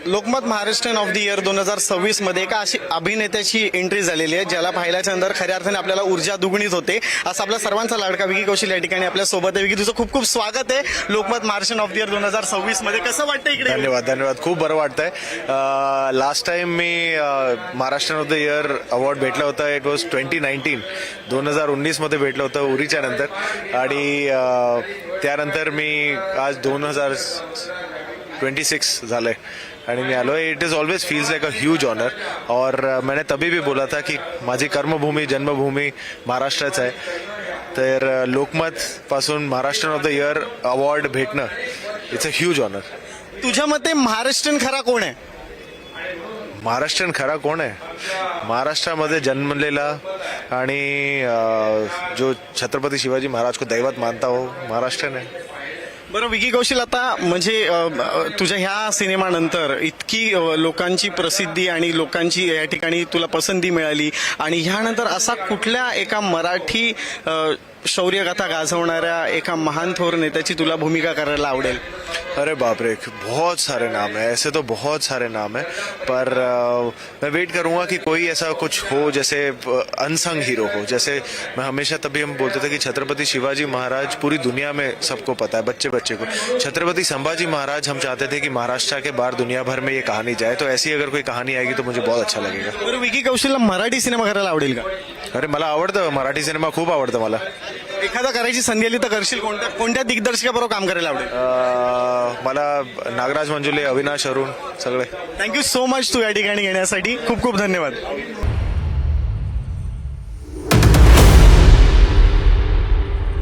Lokmat Maharashtrian of the year 2026 मध्ये एका अशी अभिनेत्याची एंट्री झालेली आहे ज्याला पाहिल्याच्या नंतर खऱ्या अर्थाने आपल्याला ऊर्जा दुगणीत होते. असा आपला सर्वांचा लाडका विकी कौशल या ठिकाणी आपल्या सोबत आहे. विकी, तुझं खूप खूप स्वागत आहे Lokmat Maharashtrian of the year 2026 मध्ये. कसं वाटतं इकडे? धन्यवाद. खूप बरं वाटतंय. Last time me Maharashtra of the year award भेटला होता. इट वॉज 2019 मध्ये भेटलं होतं उरीच्या नंतर. आणि त्यानंतर मी आज 2026 झालंय आणि मी आलोय. It is always feels like a huge honour. और मैंने तभी भी बोला था की माझी कर्मभूमी जन्मभूमी महाराष्ट्रच आहे. तर लोकमत पासून Maharashtra of the year award भेटणं इट्स अ ह्यूज ऑनर. तुझ्या मते महाराष्ट्रीयन खरा कोण आहे? महाराष्ट्रीयन खरा कोण आहे? महाराष्ट्रामध्ये जन्मलेला आणि जो छत्रपती शिवाजी महाराज को दैवत मानता हो महाराष्ट्रीयन आहे. बरं विकी कौशल, आता म्हणजे तुझ्या ह्या सिनेमानंतर इतकी लोकांची प्रसिद्धी आणि लोकांची या ठिकाणी तुला पसंती मिळाली आणि ह्यानंतर असा कुठल्या एका मराठी शौर्यगाथा गाजवणाऱ्या एका महान थोर नेत्याची तुला भूमिका करायला आवडेल? अरे बाप रे, बहुत सारे नाम है. ऐसे तो बहुत सारे नाम है, पर मैं वेट करूंगा कि कोई ऐसा कुछ हो जैसे अनसंग हीरो हो. जैसे मैं हमेशा तभी हम बोलते थे कि छत्रपति शिवाजी महाराज पूरी दुनिया में सबको पता है, बच्चे बच्चे को. छत्रपति संभाजी महाराज हम चाहते थे कि महाराष्ट्र के बाहर दुनिया भर में ये कहानी जाए. तो ऐसी अगर कोई कहानी आएगी तो मुझे बहुत अच्छा लगेगा. बरं विकी कौशलला मराठी सिनेमा करायला आवडेल का? अरे मला आवडतं मराठी सिनेमा, खूप आवडतं मला. एखादा करायची संधी आली तर करशील? कोणत्या दिग्दर्शकाबरोबर काम करायला आवडेल? मला नागराज मंजुले, अविनाश अरुण सगळे. थँक्यू सो मच तू या ठिकाणी येण्यासाठी. खूप खूप धन्यवाद.